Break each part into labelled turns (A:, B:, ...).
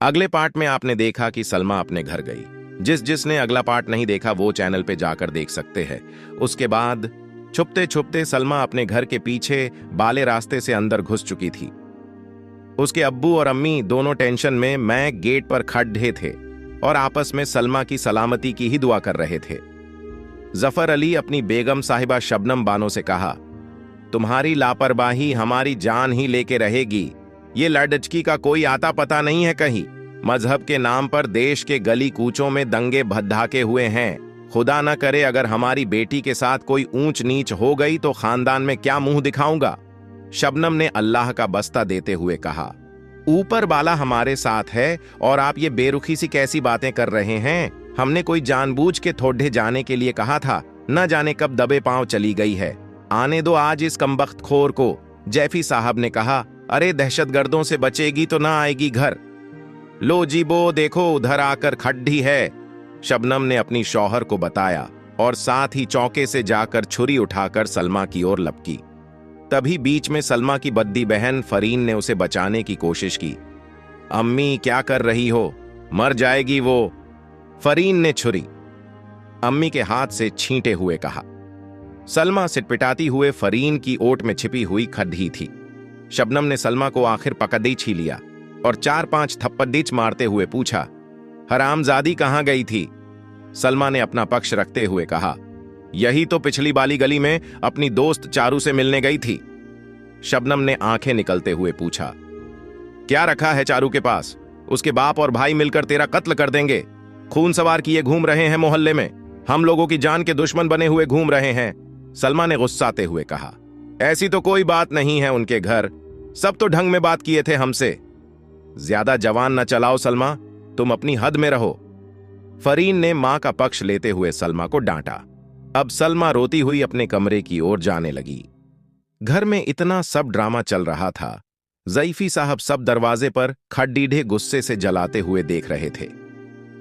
A: अगले पार्ट में आपने देखा कि सलमा अपने घर गई। जिसने अगला पार्ट नहीं देखा वो चैनल पे जाकर देख सकते हैं। उसके बाद छुपते छुपते सलमा अपने घर के पीछे बाले रास्ते से अंदर घुस चुकी थी। उसके अब्बू और अम्मी दोनों टेंशन में मैं गेट पर खड़े थे और आपस में सलमा की सलामती की ही दुआ कर रहे थे। जफर अली अपनी बेगम साहिबा शबनम बानो से कहा, तुम्हारी लापरवाही हमारी जान ही लेके रहेगी। ये लड़चकी का कोई आता पता नहीं है कहीं। मजहब के नाम पर देश के गली कूचों में दंगे भद्दाके हुए हैं। खुदा न करे अगर हमारी बेटी के साथ कोई ऊंच नीच हो गई तो खानदान में क्या मुंह दिखाऊंगा। शबनम ने अल्लाह का बस्ता देते हुए कहा, ऊपर वाला हमारे साथ है और आप ये बेरुखी सी कैसी बातें कर रहे हैं। हमने कोई जानबूझ के थोड़े जाने के लिए कहा था, न जाने कब दबे पांव चली गई है। आने दो आज इस कमबख्त खोर को। जैफी साहब ने कहा, अरे दहशतगर्दों से बचेगी तो ना आएगी घर। लो जीबो देखो उधर आकर खड्डी है, शबनम ने अपनी शौहर को बताया और साथ ही चौके से जाकर छुरी उठाकर सलमा की ओर लपकी। तभी बीच में सलमा की बद्दी बहन फरीन ने उसे बचाने की कोशिश की। अम्मी क्या कर रही हो, मर जाएगी वो, फरीन ने छुरी अम्मी के हाथ से छींटे हुए कहा। सलमा सिटपिटाती हुए फरीन की ओट में छिपी हुई खड्डी थी। शबनम ने सलमा को आखिर पकड़ लिया और 4-5 थप्पड़ मारते हुए पूछा, हरामजादी कहां गई थी? सलमा ने अपना पक्ष रखते हुए कहा, यही तो पिछली वाली गली में अपनी दोस्त चारू से मिलने गई थी। शबनम ने आंखें निकलते हुए पूछा, क्या रखा है चारू के पास? उसके बाप और भाई मिलकर तेरा कत्ल कर देंगे। खून सवार किए घूम रहे हैं मोहल्ले में, हम लोगों की जान के दुश्मन बने हुए घूम रहे हैं। सलमा ने गुस्साते हुए कहा, ऐसी तो कोई बात नहीं है उनके घर, सब तो ढंग में बात किए थे हमसे। ज्यादा जवान न चलाओ सलमा, तुम अपनी हद में रहो। फरीन ने मां का पक्ष लेते हुए सलमा को डांटा। अब सलमा रोती हुई अपने कमरे की ओर जाने लगी। घर में इतना सब ड्रामा चल रहा था। जैफी साहब सब दरवाजे पर खड्डीढ़े गुस्से से जलाते हुए देख रहे थे।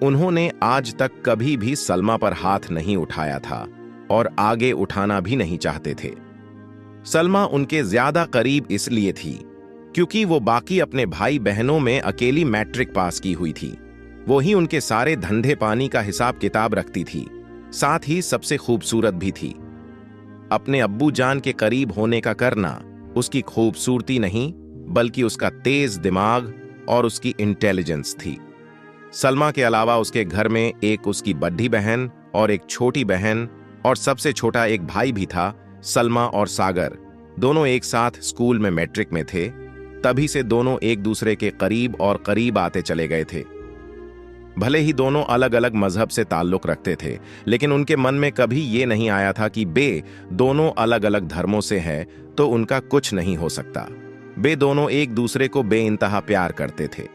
A: उन्होंने आज तक कभी भी सलमा पर हाथ नहीं उठाया था और आगे उठाना भी नहीं चाहते थे। सलमा उनके ज्यादा करीब इसलिए थी क्योंकि वो बाकी अपने भाई बहनों में अकेली मैट्रिक पास की हुई थी। वो ही उनके सारे धंधे पानी का हिसाब किताब रखती थी, साथ ही सबसे खूबसूरत भी थी। अपने अब्बू जान के करीब होने का करना उसकी खूबसूरती नहीं बल्कि उसका तेज दिमाग और उसकी इंटेलिजेंस थी। सलमा के अलावा उसके घर में एक उसकी बड़ी बहन और एक छोटी बहन और सबसे छोटा एक भाई भी था। सलमा और सागर दोनों एक साथ स्कूल में मैट्रिक में थे, तभी से दोनों एक दूसरे के करीब और करीब आते चले गए थे। भले ही दोनों अलग अलग मजहब से ताल्लुक रखते थे, लेकिन उनके मन में कभी ये नहीं आया था कि बे दोनों अलग अलग धर्मों से हैं तो उनका कुछ नहीं हो सकता। बे दोनों एक दूसरे को बेइंतहा प्यार करते थे।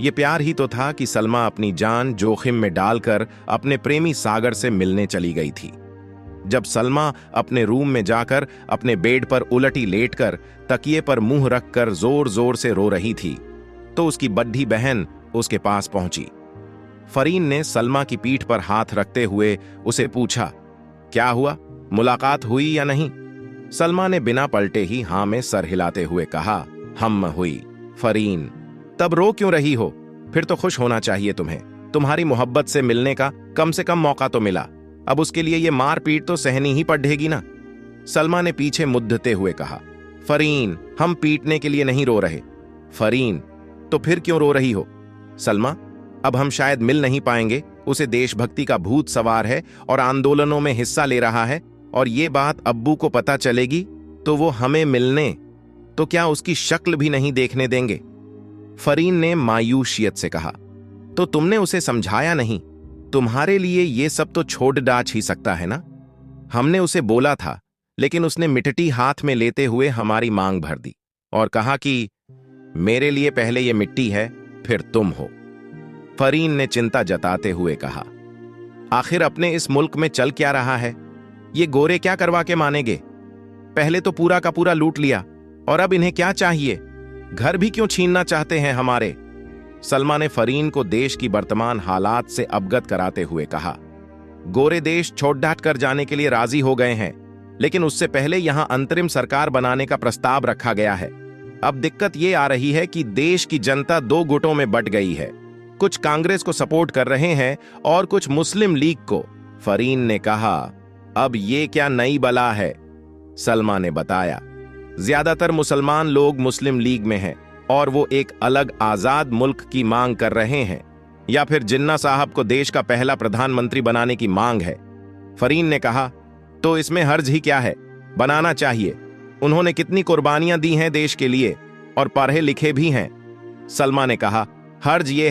A: ये प्यार ही तो था कि सलमा अपनी जान जोखिम में डालकर अपने प्रेमी सागर से मिलने चली गई थी। जब सलमा अपने रूम में जाकर अपने बेड पर उलटी लेटकर तकिए पर मुंह रखकर जोर जोर से रो रही थी तो उसकी बड़ी बहन उसके पास पहुंची। फरीन ने सलमा की पीठ पर हाथ रखते हुए उसे पूछा, क्या हुआ, मुलाकात हुई या नहीं? सलमा ने बिना पलटे ही हां में सर हिलाते हुए कहा, हम हुई। फरीन, तब रो क्यों रही हो? फिर तो खुश होना चाहिए तुम्हें। तुम्हारी मोहब्बत से मिलने का कम से कम मौका तो मिला। अब उसके लिए ये मार पीट तो सहनी ही पड़ेगी ना। सलमा ने पीछे मुद्दते हुए कहा, फरीन, हम पीटने के लिए नहीं रो रहे। फरीन, तो फिर क्यों रो रही हो? सलमा, अब हम शायद मिल नहीं पाएंगे। उसे देशभक्ति का भूत सवार है और आंदोलनों में हिस्सा ले रहा है, और ये बात अब्बू को पता चलेगी तो वो हमें मिलने तो क्या उसकी शक्ल भी नहीं देखने देंगे। फरीन ने मायूसियत से कहा, तो तुमने उसे समझाया नहीं? तुम्हारे लिए ये सब तो छोड़ डाच ही सकता है ना। हमने उसे बोला था, लेकिन उसने मिट्टी हाथ में लेते हुए हमारी मांग भर दी और कहा कि मेरे लिए पहले ये मिट्टी है फिर तुम हो। फरीन ने चिंता जताते हुए कहा, आखिर अपने इस मुल्क में चल क्या रहा है? ये गोरे क्या करवा के मानेंगे? पहले तो पूरा का पूरा लूट लिया और अब इन्हें क्या चाहिए? घर भी क्यों छीनना चाहते हैं हमारे? सलमा ने फरीन को देश की वर्तमान हालात से अवगत कराते हुए कहा, गोरे देश छोड़ डाट कर जाने के लिए राजी हो गए हैं, लेकिन उससे पहले यहां अंतरिम सरकार बनाने का प्रस्ताव रखा गया है। अब दिक्कत ये आ रही है कि देश की जनता दो गुटों में बंट गई है। कुछ कांग्रेस को सपोर्ट कर रहे हैं और कुछ मुस्लिम लीग को। फरीन ने कहा, अब ये क्या नई बला है? सलमा ने बताया, ज्यादातर मुसलमान लोग मुस्लिम लीग में हैं और वो एक अलग आजाद मुल्क की मांग कर रहे हैं, या फिर जिन्ना साहब को देश का पहला प्रधानमंत्री बनाने की मांग है। फरीन ने कहा, तो इसमें हर्ज ही क्या है, बनाना चाहिए। उन्होंने कितनी कुर्बानियां दी हैं देश के लिए और पढ़े लिखे भी हैं। सलमा ने कहा, हर्ज ये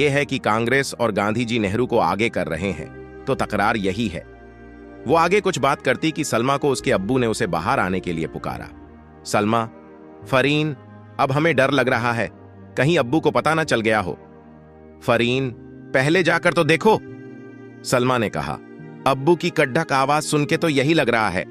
A: है कि कांग्रेस और गांधी जी नेहरू को आगे कर रहे हैं, तो तकरार यही है। वो आगे कुछ बात करती कि सलमा को उसके अब्बू ने उसे बाहर आने के लिए पुकारा। सलमा, फरीन, अब हमें डर लग रहा है, कहीं अब्बू को पता ना चल गया हो। फरीन, पहले जाकर तो देखो। सलमा ने कहा, अब्बू की कड्ढक आवाज सुन के तो यही लग रहा है।